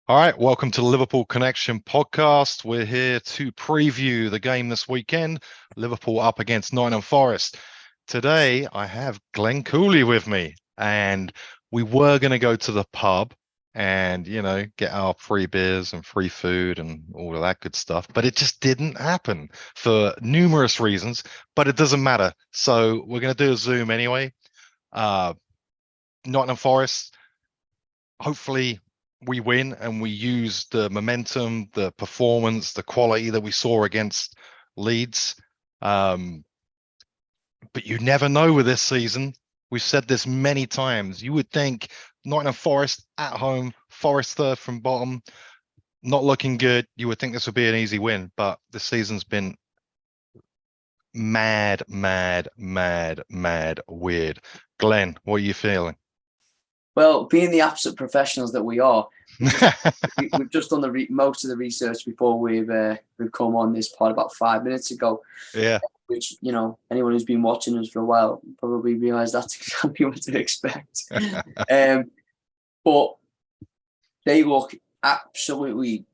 All right, welcome to the Liverpool Connection podcast. We're here to preview the game this weekend, Liverpool up against Nottingham Forest. Today, I have Glenn Cooley with me, and we were going to go to the pub and, get our free beers and free food and all of that good stuff, but it just didn't happen for numerous reasons, but it doesn't matter. So we're going to do a Zoom anyway. Nottingham Forest, hopefully we win and we use the momentum, the performance, the quality that we saw against Leeds. But you never know with this season. We've said this many times. You would think Nottingham Forest at home, Forest third from bottom, not looking good. You would think this would be an easy win, but the season's been mad, weird. Glenn, what are you feeling? Well, being the absolute professionals that we are, we've just done most of the research before we've come on this pod about 5 minutes ago. Yeah. Which, anyone who's been watching us for a while probably realised that's exactly what to expect. But they look absolutely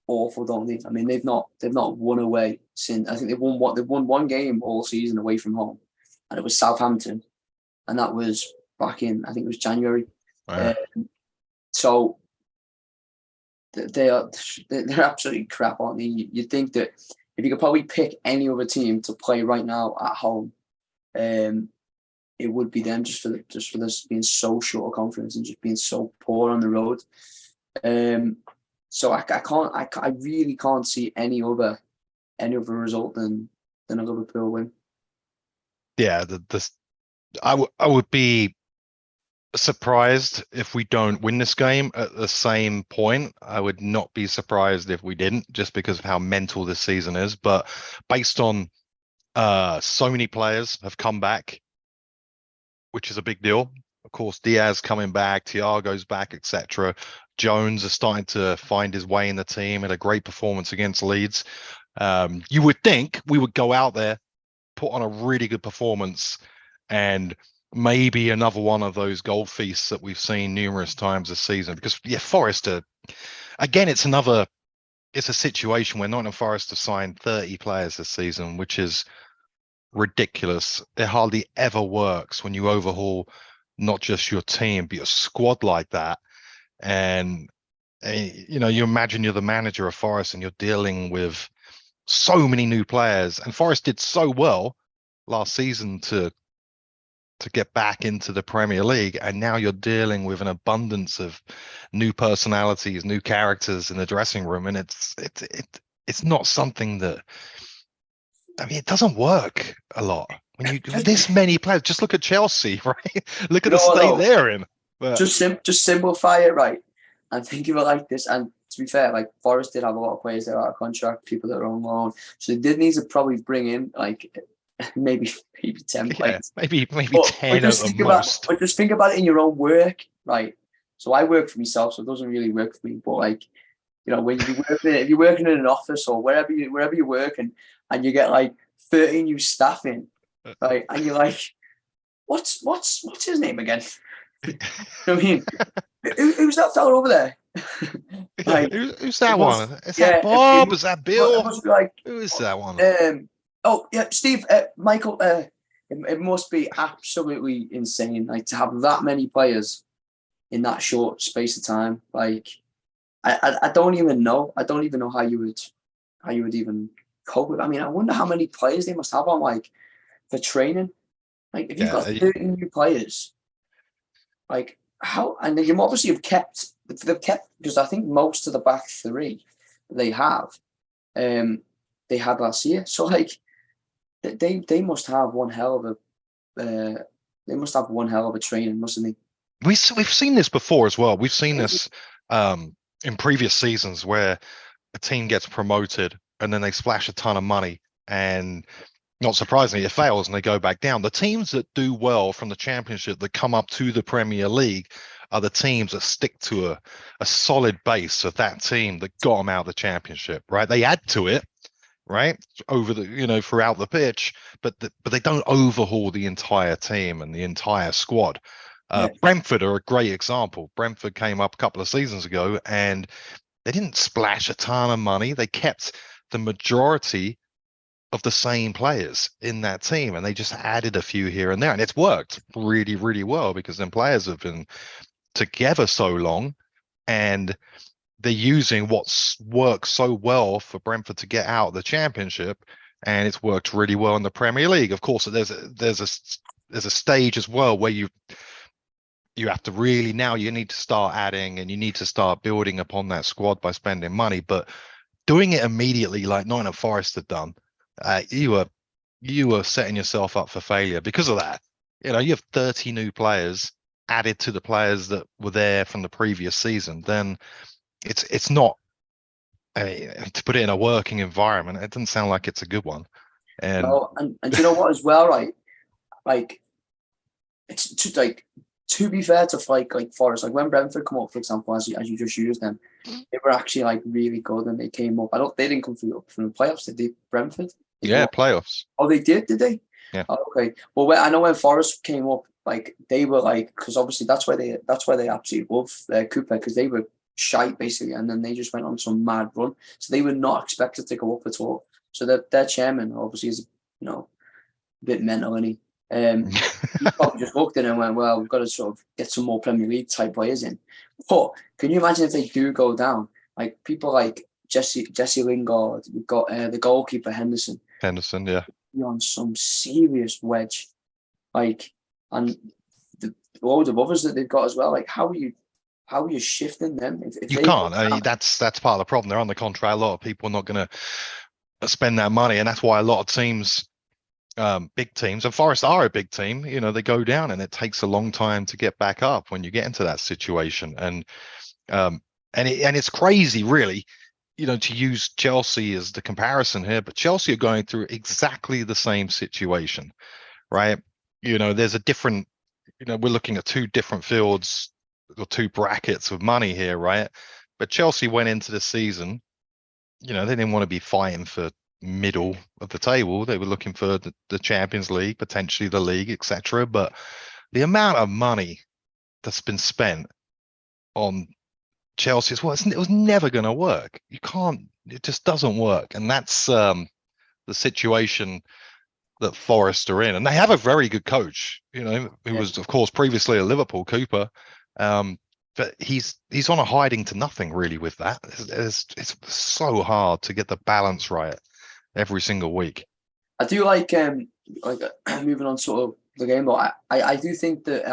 awful, don't they? I mean, they've not won away since. I think they've won one game all season away from home, and it was Southampton, and that was back in, I think it was January. So they're absolutely crap, aren't they? You'd think that if you could probably pick any other team to play right now at home, it would be them, just for this being so short of confidence and just being so poor on the road. So I really can't see any other result than a Liverpool win. Yeah, I would be surprised if we don't win this game. At the same point, I would not be surprised if we didn't, just because of how mental this season is. But based on so many players have come back, which is a big deal. Of course, Diaz coming back, Thiago's back, etc. Jones is starting to find his way in the team, had a great performance against Leeds. You would think we would go out there, put on a really good performance, and maybe another one of those goal feasts that we've seen numerous times this season. Because Forest again, it's a situation where Nottingham Forest have signed 30 players this season, which is ridiculous. It hardly ever works when you overhaul not just your team but your squad like that. And you imagine you're the manager of Forest and you're dealing with so many new players, and Forest did so well last season to get back into the Premier League, and now you're dealing with an abundance of new personalities, new characters in the dressing room, and it's not something that, I mean, it doesn't work a lot when you this many players. Just look at Chelsea, right? Look at the state they're in. But just simplify it, right, and think of it like this. And to be fair, like, Forest did have a lot of players that are out of contract, people that are on loan, so they did need to probably bring in like maybe 10 players. Maybe 10 at the most. But just think about it in your own work, right? So I work for myself, so it doesn't really work for me. But, like, when if you're working in an office or wherever you work, and you get like 30 new staff in, right? And you're like, what's his name again? You know what I mean? Who's that fella over there? Like, who's that one? Is that Bob? Is that Bill? It must be like, who is that one? Oh yeah, Steve, Michael. It must be absolutely insane, like, to have that many players in that short space of time. Like, I don't even know. I don't even know how you would even cope with. I mean, I wonder how many players they must have on, like, for training. Like, if you've got 30 new players, like, how? And you obviously they've kept, because I think most of the back three they have, they had last year. So, like, they must have one hell of a training, mustn't they? We've seen this before as well. We've seen this in previous seasons where a team gets promoted and then they splash a ton of money, and not surprisingly, it fails and they go back down. The teams that do well from the Championship that come up to the Premier League are the teams that stick to a solid base of that team that got them out of the Championship, right? They add to it, right, over the throughout the pitch, but they don't overhaul the entire team and the entire squad. Yeah. Brentford are a great example. Brentford came up a couple of seasons ago and they didn't splash a ton of money. They kept the majority of the same players in that team, and they just added a few here and there, and it's worked really, really well because then players have been together so long, and they're using what's worked so well for Brentford to get out of the Championship, and it's worked really well in the Premier League. Of course, there's a stage as well where you have to really, now you need to start adding and you need to start building upon that squad by spending money, but doing it immediately like Nottingham Forest had done, you were setting yourself up for failure because of that. You have 30 new players added to the players that were there from the previous season. Then it's not to put it in a working environment. It doesn't sound like it's a good one. And No, and you know what as well, right? Like it's to be fair to like Forest, like when Brentford come up, for example, as you just used them, they were actually like really good and they came up. They didn't come from the playoffs, did they? Brentford? yeah, playoffs. Oh, they did they? Yeah. Oh, okay. Well, I know when Forest came up, like they were like, because obviously that's why they absolutely love Cooper, because they were shite basically, and then they just went on some mad run. So they were not expected to go up at all. So their chairman obviously is a bit mental, and he probably just looked at it and went, well, we've got to sort of get some more Premier League type players in. But can you imagine if they do go down? Like people like Jesse Lingard, we've got the goalkeeper Henderson. Henderson, yeah. On some serious wedge, like, and the loads of others that they've got as well. Like, how are you shifting them? If You they can't. I mean, that's part of the problem. They're on the contract. A lot of people are not going to spend that money, and that's why a lot of teams, big teams, and Forest are a big team. They go down, and it takes a long time to get back up when you get into that situation. And it's crazy, really. To use Chelsea as the comparison here, but Chelsea are going through exactly the same situation, right? There's a different. We're looking at two different fields or two brackets of money here, right? But Chelsea went into the season, they didn't want to be fighting for middle of the table. They were looking for the Champions League, potentially the league, etc. But the amount of money that's been spent on Chelsea as well, it was never going to work. It just doesn't work. And that's the situation that Forest are in. And they have a very good coach, who was, of course, previously a Liverpool, Cooper. But he's on a hiding to nothing really with that. It's so hard to get the balance right every single week. I do like moving on sort of the game, but I do think that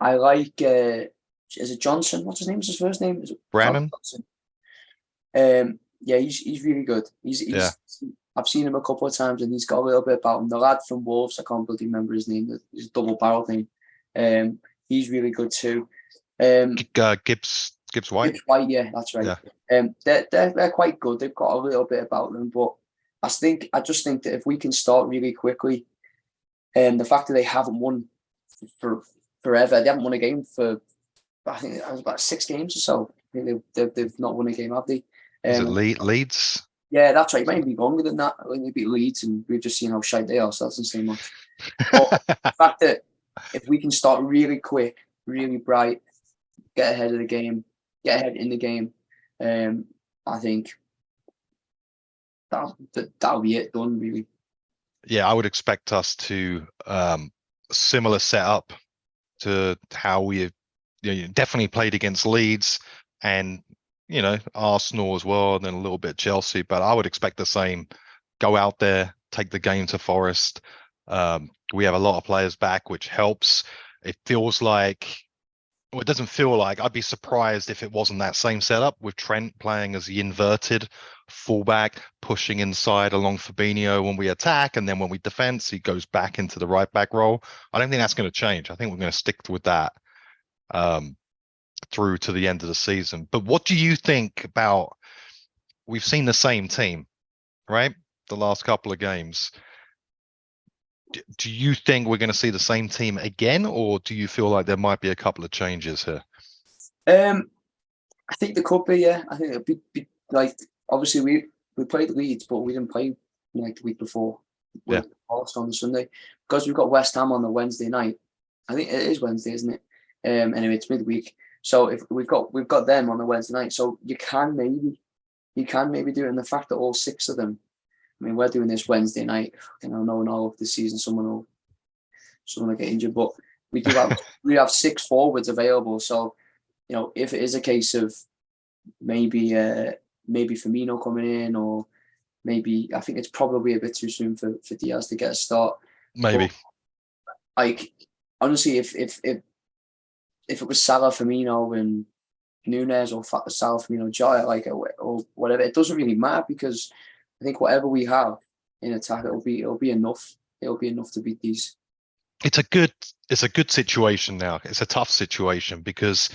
I like is it Johnson? What's his name? Is his first name? Is it Brandon? Johnson? Yeah, he's really good. He's I've seen him a couple of times and he's got a little bit about him. The lad from Wolves, I can't bloody remember his name, his double barrel thing. He's really good too. Gibbs White. Gibbs White, yeah, that's right. Yeah. They're quite good. They've got a little bit about them, but I just think that if we can start really quickly, the fact that they haven't won for forever, they haven't won a game for I think it was about 6 games or so. I think they've not won a game, have they? Is it Leeds? Yeah, that's right. It might be longer than that. I think they beat Leeds, and we've just seen how shite they are, so that doesn't say much. But the fact that if we can start really quick, really bright, get ahead of the game, get ahead in the game, I think that'll be it done, really. Yeah, I would expect us to similar setup to how we definitely played against Leeds and Arsenal as well, and then a little bit Chelsea. But I would expect the same. Go out there, take the game to Forest. We have a lot of players back, which helps. It feels like, well, it doesn't feel like. I'd be surprised if it wasn't that same setup with Trent playing as the inverted fullback, pushing inside along Fabinho when we attack, and then when we defend, he goes back into the right back role. I don't think that's going to change. I think we're going to stick with that through to the end of the season. But what do you think about? We've seen the same team, right? The last couple of games. Do you think we're going to see the same team again, or do you feel like there might be a couple of changes here? I think there could be, yeah. I think it'd be like, obviously we played Leeds, but we didn't play like the week before. We lost on the Sunday because we've got West Ham on the Wednesday night, I think it is Wednesday, isn't it? Anyway, it's midweek. So if we've got them on the Wednesday night, so you can maybe do it. And the fact that all 6 of them, I mean, we're doing this Wednesday night. I don't know if this season someone will get injured, but we have 6 forwards available. So if it is a case of maybe Firmino coming in, or maybe, I think it's probably a bit too soon for Diaz to get a start. Maybe. But, like, honestly, if it was Salah, Firmino, and Nunes, or Salah, Firmino, Jota, or whatever, it doesn't really matter, because I think whatever we have in attack, it'll be enough. It'll be enough to beat these. It's a good situation now. It's a tough situation because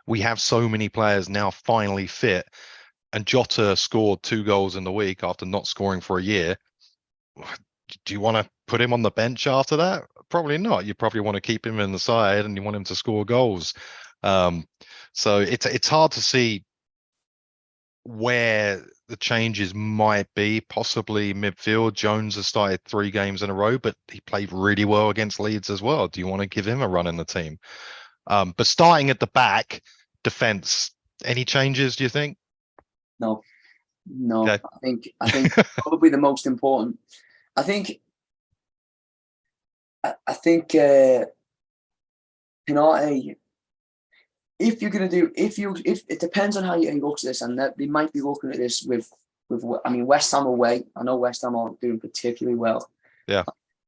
we have so many players now finally fit, and Jota scored 2 goals in the week after not scoring for a year. Do you want to put him on the bench after that? Probably not. You probably want to keep him in the side, and you want him to score goals. So it's hard to see where the changes might be. Possibly midfield. Jones has started 3 games in a row, but he played really well against Leeds as well. Do you want to give him a run in the team? But starting at the back, defense, any changes, do you think? No. Okay. I think probably the most important. I think Canate, if it depends on how you look at this, and that they might be looking at this with West Ham away. I know West Ham aren't doing particularly well,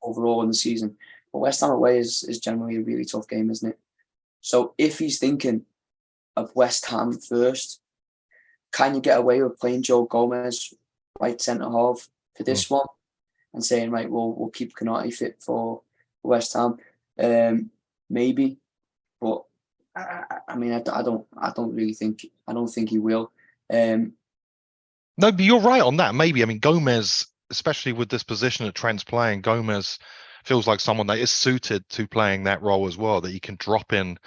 overall in the season, but West Ham away is generally a really tough game, isn't it? So if he's thinking of West Ham first, can you get away with playing Joe Gomez right centre half for this one, and saying, right, we'll keep Canate fit for West Ham? Maybe, but I mean, I don't really think. I don't think he will. No, but you're right on that. Maybe. I mean, Gomez, especially with this position that Trent's playing, Gomez feels like someone that is suited to playing that role as well, that he can drop in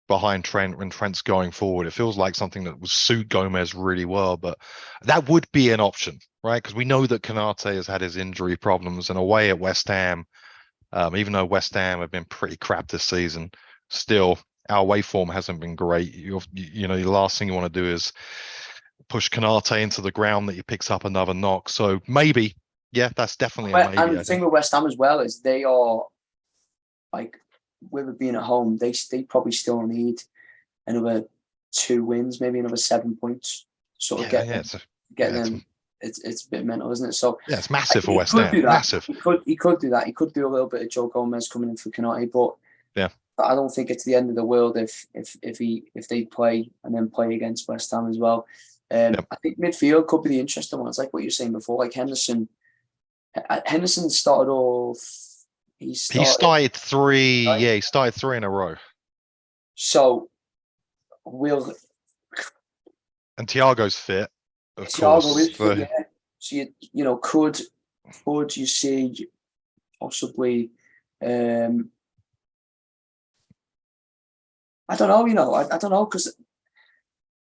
behind Trent when Trent's going forward. It feels like something that would suit Gomez really well, but that would be an option, right? Because we know that Canate has had his injury problems, and away at West Ham, even though West Ham have been pretty crap this season, still our away form hasn't been great. The last thing you want to do is push Canate into the ground that he picks up another knock. So maybe, yeah, that's definitely a maybe. And the thing with West Ham as well is they are, like, with it being at home, they probably still need another 2 wins, maybe another 7 points, sort of get them. It's a bit mental, isn't it? So yeah, it's massive for West Ham. Massive. He could do that. He could do a little bit of Joe Gomez coming in for Canate, but yeah, I don't think it's the end of the world if they play and then play against West Ham as well. I think midfield could be the interesting one. It's like what you were saying before, like Henderson. Henderson started off. He started 3. Right? Yeah, he started 3 in a row. So and Thiago's fit, of Thiago course. Is fit, yeah. So could you see possibly? I don't know. I don't know, because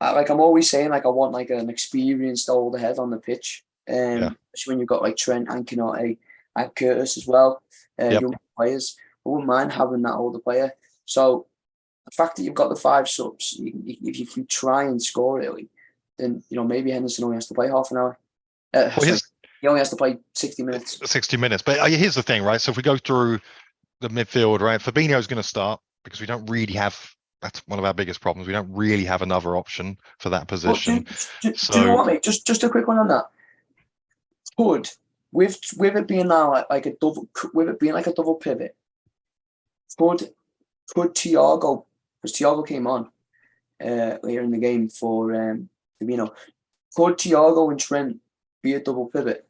I'm always saying, like, I want like an experienced older head on the pitch. Especially when you've got like Trent and Canate and Curtis as well, young players. I wouldn't mind having that older player. So the fact that you've got the 5 subs, if you can try and score early, then maybe Henderson only has to play half an hour. He only has to play 60 minutes. 60 minutes. But here's the thing, right? So if we go through the midfield, right, Fabinho's going to start, because we don't really have. That's one of our biggest problems. We don't really have another option for that position. Do you know what, mate? Just a quick one on that. Could, with it being now like a double, with it being like a double pivot, could Thiago, because Thiago came on later in the game for Firmino, could Thiago and Trent be a double pivot?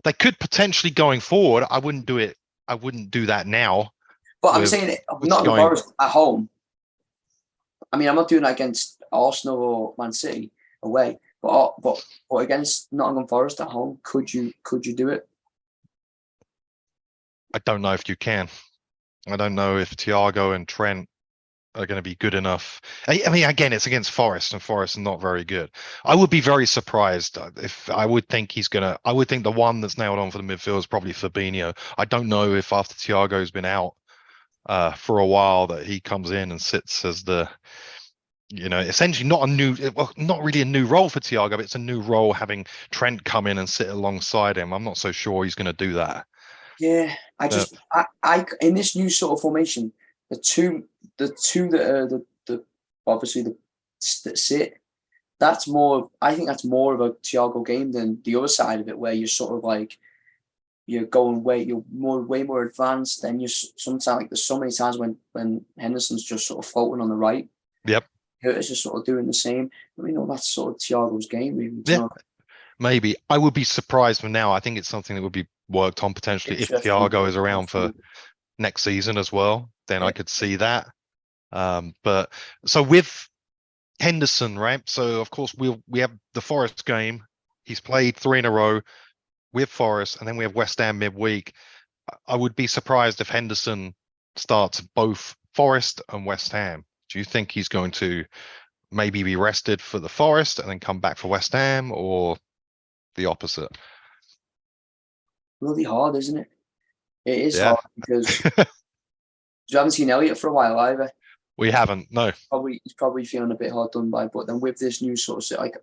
They could potentially going forward. I wouldn't do it. I wouldn't do that now. But I'm saying Nottingham Forest at home. I mean, I'm not doing that against Arsenal or Man City away, but against Nottingham Forest at home, could you do it? I don't know if you can. I don't know if Thiago and Trent are going to be good enough. I mean, again, it's against Forest, and Forest are not very good. I would be very surprised if I would think he's going to. I would think the one that's nailed on for the midfield is probably Fabinho. I don't know if after Thiago's been out for a while that he comes in and sits as the, essentially not a new, well, not really a new role for Thiago, but it's a new role having Trent come in and sit alongside him. I'm not so sure he's going to do that. Yeah, I in this new sort of formation, the two that are the obviously that sit. That's more. I think that's more of a Thiago game than the other side of it, where you're sort of like you're way more advanced. Then you sometimes like there's so many times when Henderson's just sort of floating on the right. Yep. Curtis is sort of doing the same. But that's sort of Thiago's game, really. Yeah. Maybe. I would be surprised for now. I think it's something that would be worked on potentially if Thiago is around for next season as well. Then I could see that. But so with Henderson, right? So of course we have the Forest game. He's played 3 in a row with Forest, and then we have West Ham midweek. I would be surprised if Henderson starts both Forest and West Ham. Do you think he's going to maybe be rested for the Forest and then come back for West Ham, or the opposite? Really hard, isn't it? It is Yeah. hard because you haven't seen Elliot for a while either. We haven't, no. He's probably feeling a bit hard done by. But then with this new sort of like,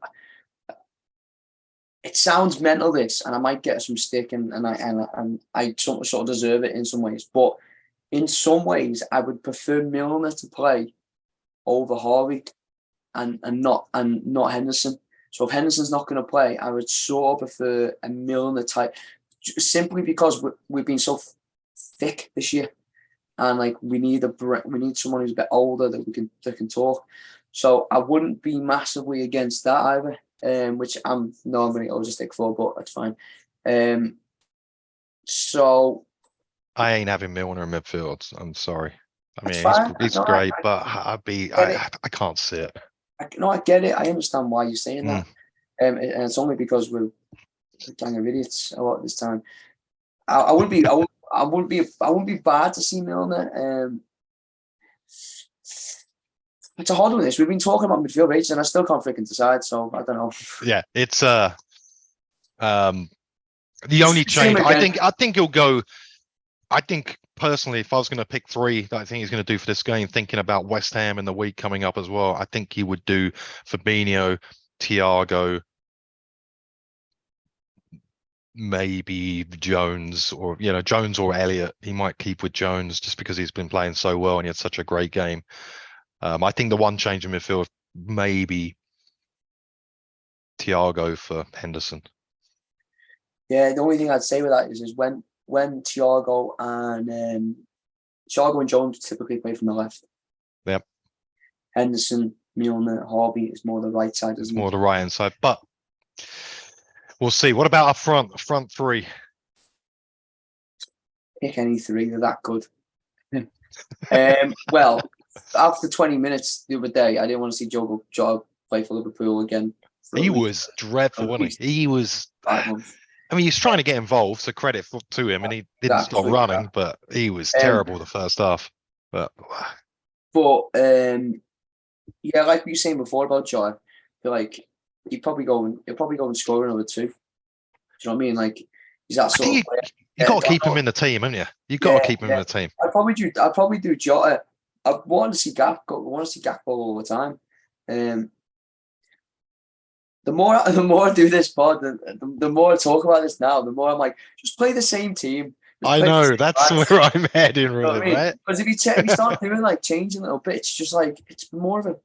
it sounds mental this, and I might get some stick, and I sort of deserve it in some ways. But in some ways, I would prefer Milner to play over Harvey, and not Henderson. So if Henderson's not going to play, I would sort of prefer a Milner type, simply because we've been so thick this year, and like we need someone who's a bit older that can talk. So I wouldn't be massively against that either. Which I'm normally always a stick for, but that's fine. So I ain't having Milner in midfield. I'm sorry. I mean, he's no, great, but I can't see it. I get it. I understand why you're saying that. And it's only because we're a gang of idiots a lot of this time. I wouldn't be bad to see Milner. It's a hard one. We've been talking about midfield rates, and I still can't freaking decide. So I don't know. Yeah, it's the only change. I think he'll go. I think personally, if I was going to pick 3 that I think he's going to do for this game, thinking about West Ham in the week coming up as well, I think he would do Fabinho, Thiago, maybe Jones, or Jones or Elliott. He might keep with Jones just because he's been playing so well and he had such a great game. I think the one change in midfield, maybe Thiago for Henderson. Yeah, the only thing I'd say with that is when Thiago and Jones typically play from the left. Yep. Henderson, Milner, Harvey is more the right side. It's more the right hand side, but we'll see. What about up front? Front 3. Pick any 3. They're that good. Well, after 20 minutes the other day, I didn't want to see Joe play for Liverpool again. He was dreadful, wasn't he? He was. I mean, he's trying to get involved, so credit to him, and he didn't stop running, but he was terrible the first half. But yeah, like you were saying before about Joe, I feel like he'll probably go and score another 2. Do you know what I mean? Like he's that sort of player. You got to keep him in the team, haven't you? You've got to keep him in the team. I'd probably do Jota. I want to see Gakpo all the time. The more I do this pod, the more I talk about this now, the more I'm like, just play the same team. I know, that's where I'm heading, really, right? Because if you start doing like changing a little bit, it's just like it's more of a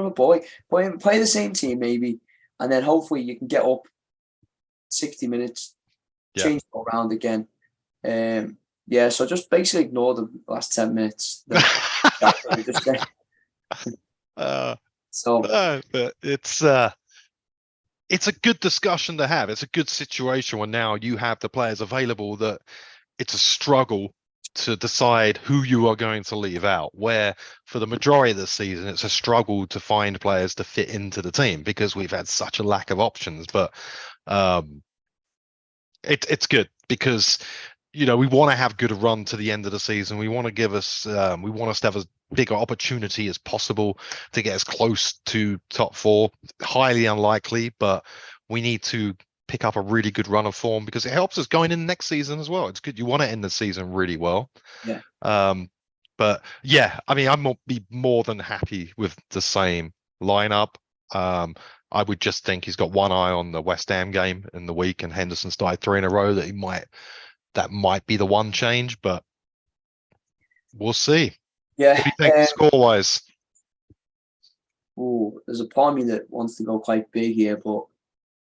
boy. Play the same team maybe, and then hopefully you can get up 60 minutes, change it around again. So just basically ignore the last 10 minutes. But it's a good discussion to have. It's a good situation when now you have the players available that it's a struggle to decide who you are going to leave out, where for the majority of the season it's a struggle to find players to fit into the team because we've had such a lack of options. But it's good because we want to have good run to the end of the season. We want to give us we want us to have bigger opportunity as possible to get as close to top 4. Highly unlikely, but we need to pick up a really good run of form because it helps us going in next season as well. It's good. You want to end the season really well. Yeah. But yeah, I mean, I'm be more than happy with the same lineup. I would just think he's got one eye on the West Ham game in the week, and Henderson started 3 in a row that might be the one change, but we'll see. Yeah. What do you think score-wise? There's a part of me that wants to go quite big here, but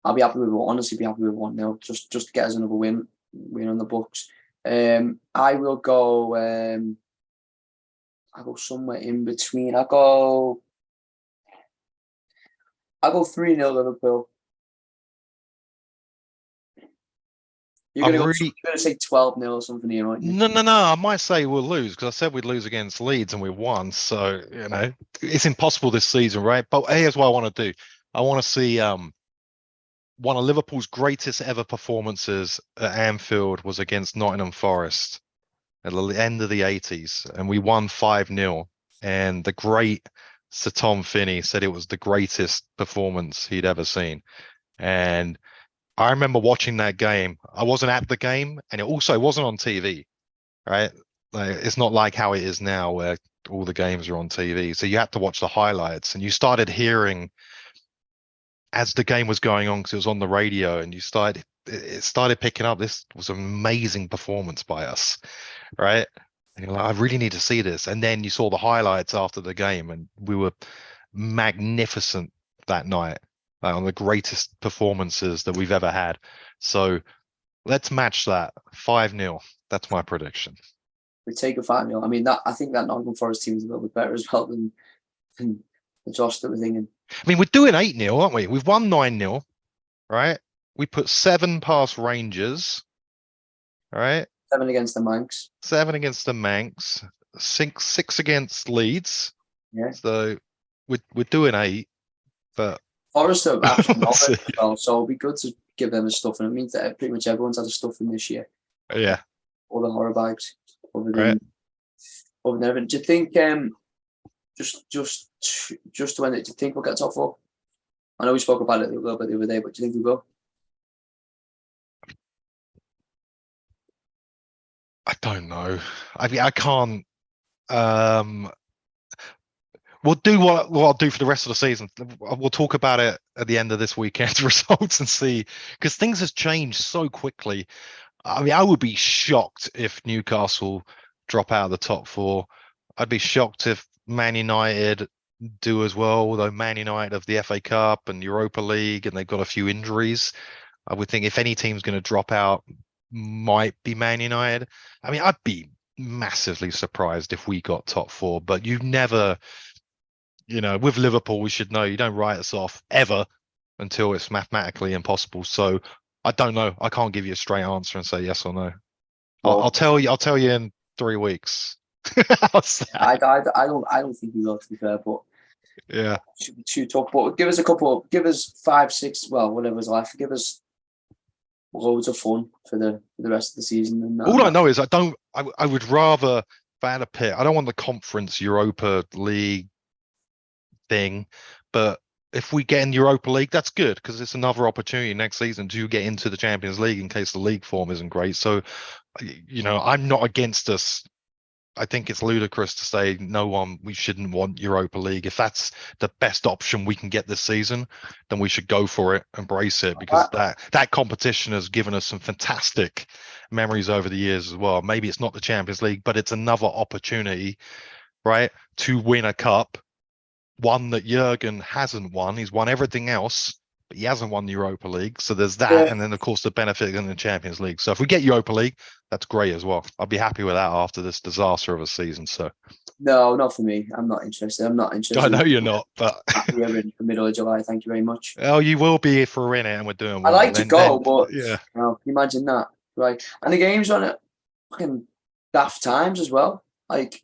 I'll be happy with honestly be happy with 1-0. Just to get us another win on the books. I will go I'll go somewhere in between. I'll go 3-0 Liverpool. You're gonna say 12-0 or something here, aren't you? No. I might say we'll lose because I said we'd lose against Leeds and we won. So it's impossible this season, right? But here's what I want to do. I want to see one of Liverpool's greatest ever performances at Anfield was against Nottingham Forest at the end of the 80s, and we won 5-0. And the great Sir Tom Finney said it was the greatest performance he'd ever seen. And I remember watching that game. I wasn't at the game, and it also wasn't on TV, right? Like, it's not like how it is now where all the games are on TV. So you had to watch the highlights, and you started hearing as the game was going on because it was on the radio, and it started picking up. This was an amazing performance by us, right? And you're like, I really need to see this. And then you saw the highlights after the game, and we were magnificent that night, on the greatest performances that we've ever had. So let's match that 5-0. That's my prediction. We take a 5-0. I mean, I think that Nottingham Forest team is a little bit better as well than the Josh that we're thinking. I mean, we're doing 8-0, aren't we? We've won 9-0, right? We put 7 past Rangers, right? 7 against the Manx. 7 against the Manx. 6 against Leeds. Yeah. So we're doing 8, but Forest are absolutely not as well, so it'll be good to give them a stuffing. It means that pretty much everyone's had a stuffing this year. Yeah. All the horror bags, other than everything. Do you think just when do you think we'll get top 4? I know we spoke about it a little bit the other day, but do you think we will? I don't know. I mean, I can't. We'll do what I'll do for the rest of the season. We'll talk about it at the end of this weekend's results and see, because things has changed so quickly. I mean, I would be shocked if Newcastle drop out of the top 4. I'd be shocked if Man United do as well, although Man United have the FA Cup and Europa League and they've got a few injuries. I would think if any team's going to drop out, might be Man United. I mean, I'd be massively surprised if we got top 4, but you never, with Liverpool, we should know you don't write us off ever until it's mathematically impossible. So I don't know. I can't give you a straight answer and say yes or no. Well, I'll tell you in 3 weeks. I don't think we will, to be fair, but yeah, should be too tough. But give us 5, 6, well, whatever's left. Give us loads of fun for the rest of the season. And all I know is I would rather ban a pit. I don't want the Conference Europa League thing, but if we get in Europa League, that's good because it's another opportunity next season to get into the Champions League in case the league form isn't great. So, I'm not against us. I think it's ludicrous to say we shouldn't want Europa League. If that's the best option we can get this season, then we should go for it, embrace it, because that competition has given us some fantastic memories over the years as well. Maybe it's not the Champions League, but it's another opportunity, right, to win a cup, one that Jurgen hasn't won. He's won everything else, but he hasn't won the Europa League. So there's that. Yeah. And then, of course, the benefit in the Champions League. So if we get Europa League, that's great as well. I'll be happy with that after this disaster of a season. So no, not for me. I'm not interested. I know you're not, but we're in the middle of July. Thank you very much. Oh, you will be if we're in it and we're doing well. I like to go, but yeah, imagine that, right? And the game's on at fucking daft times as well. Like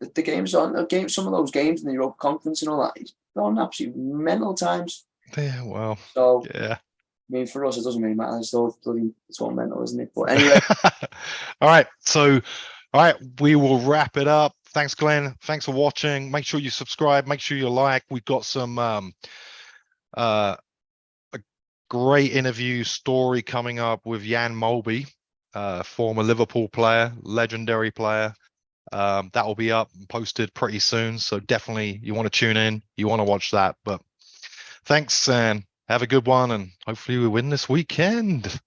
the game's on some of those games in the Europa Conference and all that. It's on absolute mental times. Yeah, well. So yeah. I mean, for us, it doesn't really matter. It's all mental, isn't it? But anyway. All right. So, we will wrap it up. Thanks, Glenn. Thanks for watching. Make sure you subscribe. Make sure you like. We've got some a great interview story coming up with Jan Molby, former Liverpool player, legendary player. That will be up and posted pretty soon. So definitely you want to tune in. You want to watch that. But thanks and have a good one. And hopefully we win this weekend.